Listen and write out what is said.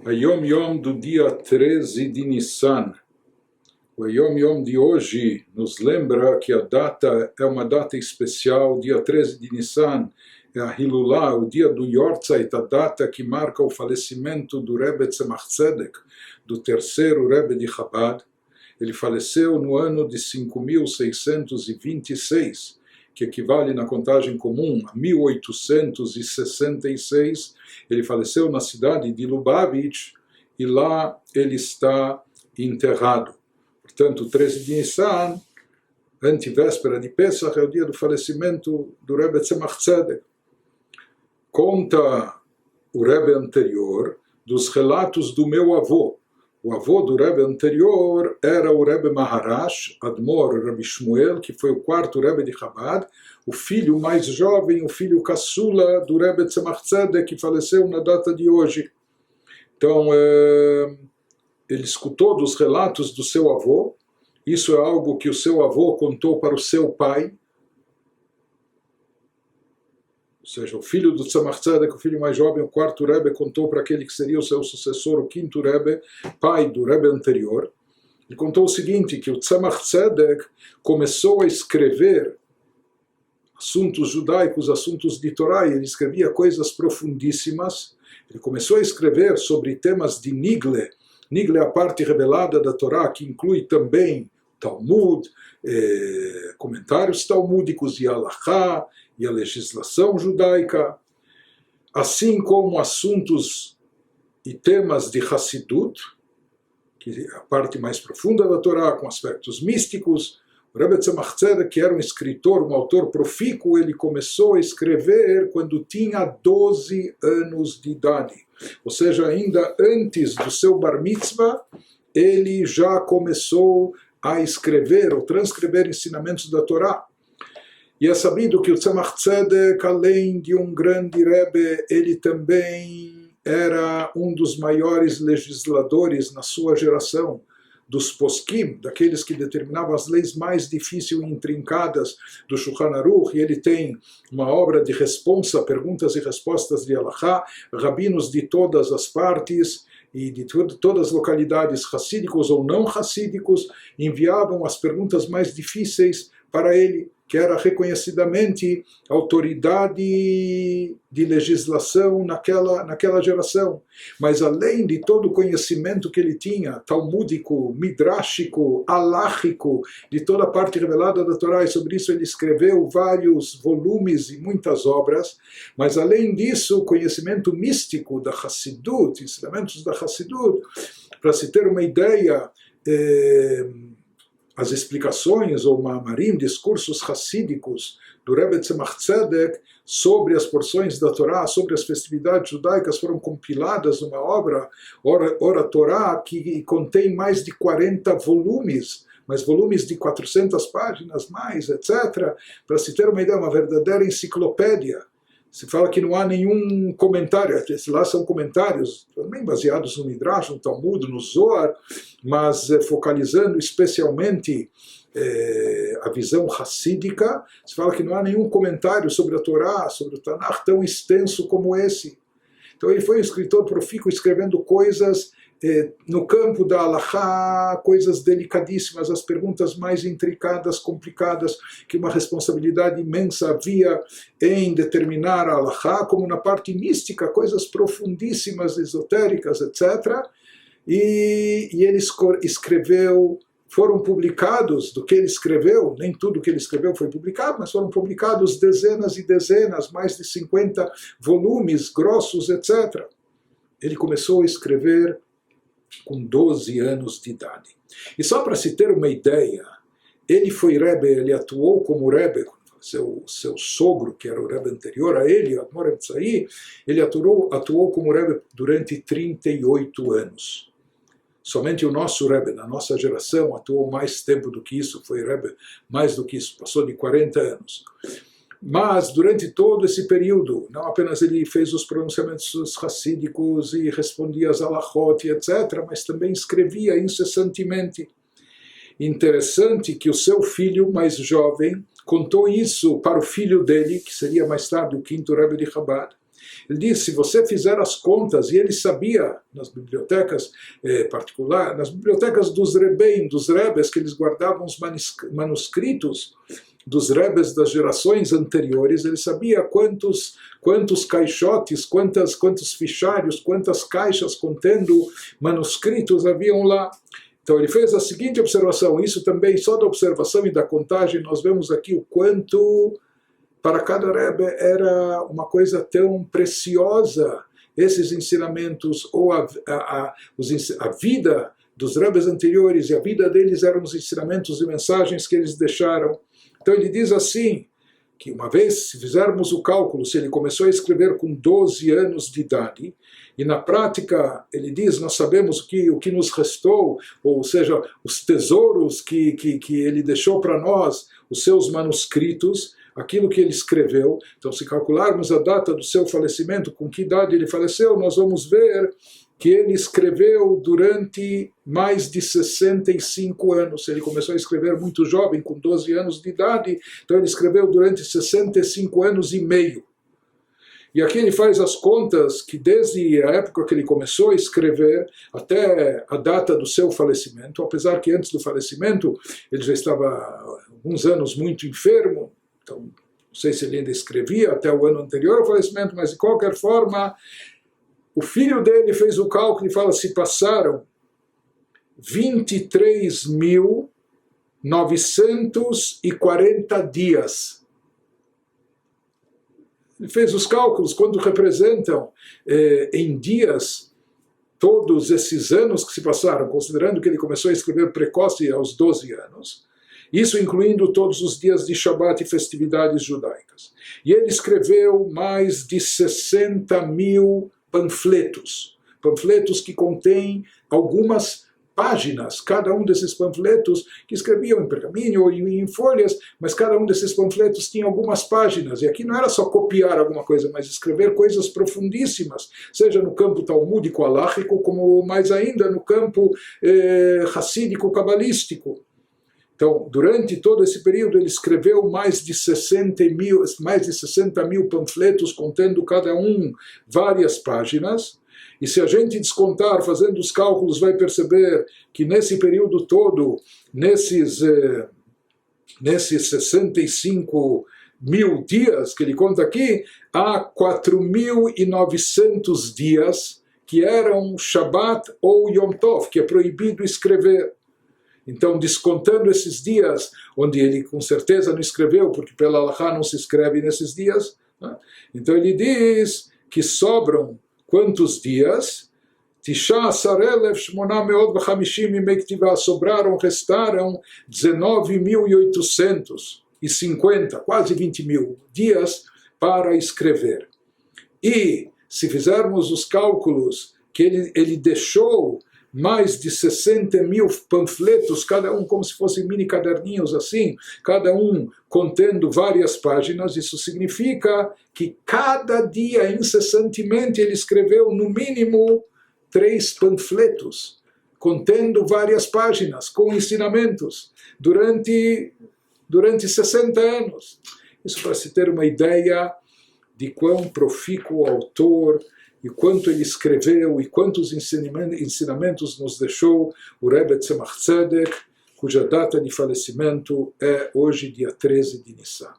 a Yom Yom do dia 13 de Nissan. O Yom Yom de hoje nos lembra que a data é uma data especial, dia 13 de Nissan, é a Hilulá, o dia do Yortzeit, a data que marca o falecimento do Rebbe Tzemach Tzedek, do terceiro Rebbe de Chabad. Ele faleceu no ano de 5.626, que equivale na contagem comum a 1866. Ele faleceu na cidade de Lubavitch e lá ele está enterrado. Portanto, 13 de Nissan, antevéspera de Pesach, é o dia do falecimento do Rebbe Tzemach Tzedek. Conta o Rebbe anterior dos relatos do meu avô. O avô do Rebbe anterior era o Rebbe Maharash, Admor Rabbi Shmuel, que foi o quarto Rebbe de Chabad, o filho mais jovem, o filho caçula do Rebbe Tzemach Tzedek, que faleceu na data de hoje. Então, ele escutou dos relatos do seu avô. Isso é algo que o seu avô contou para o seu pai. Ou seja, o filho do Tzemach Tzedek, o filho mais jovem, o quarto Rebbe, contou para aquele que seria o seu sucessor, o quinto Rebbe, pai do Rebbe anterior. Ele contou o seguinte, que o Tzemach Tzedek começou a escrever assuntos judaicos, assuntos de Torá, e ele escrevia coisas profundíssimas. Ele começou a escrever sobre temas de Nigle. Nigle é a parte revelada da Torá, que inclui também Talmud, comentários talmúdicos e Halachá, e a legislação judaica, assim como assuntos e temas de Hassidut, que é a parte mais profunda da Torá, com aspectos místicos. O Rebbe Tzemach Tzedek, que era um escritor, um autor profícuo, ele começou a escrever quando tinha 12 anos de idade. Ou seja, ainda antes do seu bar mitzvah, ele já começou a escrever ou transcrever ensinamentos da Torá. E é sabido que o Tzemach Tzedek, além de um grande Rebbe, ele também era um dos maiores legisladores na sua geração, dos poskim, daqueles que determinavam as leis mais difíceis e intrincadas do Shulchan Aruch, e ele tem uma obra de responsa, perguntas e respostas de Halachá, rabinos de todas as partes e de todas as localidades racídicos ou não racídicos enviavam as perguntas mais difíceis para ele, que era reconhecidamente autoridade de legislação naquela geração. Mas além de todo o conhecimento que ele tinha, talmúdico, midrashico, aláchico, de toda a parte revelada da Torá, e sobre isso ele escreveu vários volumes e muitas obras, mas além disso, o conhecimento místico da Hassidut, ensinamentos da Hassidut, para se ter uma ideia, as explicações ou ma'amarim, discursos hassídicos do Rebbe Tzemach Tzedek sobre as porções da Torá, sobre as festividades judaicas, foram compiladas numa obra, Ora Torá, que contém mais de 40 volumes, mas volumes de 400 páginas mais, etc., para se ter uma ideia, uma verdadeira enciclopédia. Se fala que não há nenhum comentário, lá são comentários também baseados no Midrash, no Talmud, no Zohar, mas focalizando especialmente a visão hassídica. Se fala que não há nenhum comentário sobre a Torá, sobre o Tanakh tão extenso como esse. Então ele foi um escritor profícuo escrevendo coisas no campo da Halachá, coisas delicadíssimas, as perguntas mais intricadas, complicadas, que uma responsabilidade imensa havia em determinar a Halachá, como na parte mística, coisas profundíssimas, esotéricas, etc. E ele escreveu, foram publicados do que ele escreveu, nem tudo que ele escreveu foi publicado, mas foram publicados dezenas e dezenas, mais de 50 volumes grossos, etc. Ele começou a escrever com 12 anos de idade. E só para se ter uma ideia, ele foi Rebbe, ele atuou como Rebbe, seu sogro, que era o Rebbe anterior a ele, Admor Etzai, ele atuou como Rebbe durante 38 anos. Somente o nosso Rebbe, na nossa geração, atuou mais tempo do que isso, foi Rebbe mais do que isso, passou de 40 anos. Mas, durante todo esse período, não apenas ele fez os pronunciamentos racídicos e respondia às alachot, etc., mas também escrevia incessantemente. Interessante que o seu filho mais jovem contou isso para o filho dele, que seria mais tarde o quinto Rebbe de Chabad, Ele diz, se você fizer as contas, e ele sabia, nas bibliotecas particulares, nas bibliotecas dos Rebbeim, dos Rebes, que eles guardavam os manuscritos dos Rebes das gerações anteriores, ele sabia quantos caixotes, quantos fichários, quantas caixas contendo manuscritos haviam lá. Então ele fez a seguinte observação, isso também só da observação e da contagem, nós vemos aqui o quanto para cada Rebbe era uma coisa tão preciosa, esses ensinamentos, ou a vida dos Rebes anteriores, e a vida deles eram os ensinamentos e mensagens que eles deixaram. Então ele diz assim, que uma vez, se fizermos o cálculo, se ele começou a escrever com 12 anos de idade, e na prática, ele diz, nós sabemos o que nos restou, ou seja, os tesouros que ele deixou para nós, os seus manuscritos, aquilo que ele escreveu. Então, se calcularmos a data do seu falecimento, com que idade ele faleceu, nós vamos ver que ele escreveu durante mais de 65 anos. Ele começou a escrever muito jovem, com 12 anos de idade, então ele escreveu durante 65 anos e meio. E aqui ele faz as contas que desde a época que ele começou a escrever até a data do seu falecimento, apesar que antes do falecimento ele já estava alguns anos muito enfermo, então não sei se ele ainda escrevia até o ano anterior ao falecimento, mas de qualquer forma, o filho dele fez o cálculo e fala, se passaram 23.940 dias. Ele fez os cálculos, quando representam em dias todos esses anos que se passaram, considerando que ele começou a escrever precoce aos 12 anos, isso incluindo todos os dias de Shabat e festividades judaicas. E ele escreveu mais de 60.000 panfletos que contêm algumas páginas, cada um desses panfletos que escreviam em pergaminho ou em folhas, mas cada um desses panfletos tinha algumas páginas, e aqui não era só copiar alguma coisa, mas escrever coisas profundíssimas, seja no campo talmúdico, aláhico, como mais ainda no campo hassídico, cabalístico. Então, durante todo esse período, ele escreveu mais de 60.000 panfletos, contendo cada um várias páginas. E se a gente descontar, fazendo os cálculos, vai perceber que nesse período todo, nesses 65.000 dias que ele conta aqui, há 4.900 dias que eram Shabat ou Yom Tov, que é proibido escrever. Então, descontando esses dias, onde ele com certeza não escreveu, porque pela Halachá não se escreve nesses dias, né? Então ele diz que sobram quantos dias? Sobraram, restaram 19.850, quase 20.000 dias para escrever. E, se fizermos os cálculos que ele deixou mais de 60.000 panfletos, cada um como se fossem mini caderninhos assim, cada um contendo várias páginas, isso significa que cada dia, incessantemente, ele escreveu no mínimo 3 panfletos, contendo várias páginas, com ensinamentos, durante 60 anos. Isso para se ter uma ideia de quão profícuo o autor, e quanto ele escreveu, e quantos ensinamentos nos deixou o Rebbe Tzemach Tzedek, cuja data de falecimento é hoje, dia 13 de Nissan.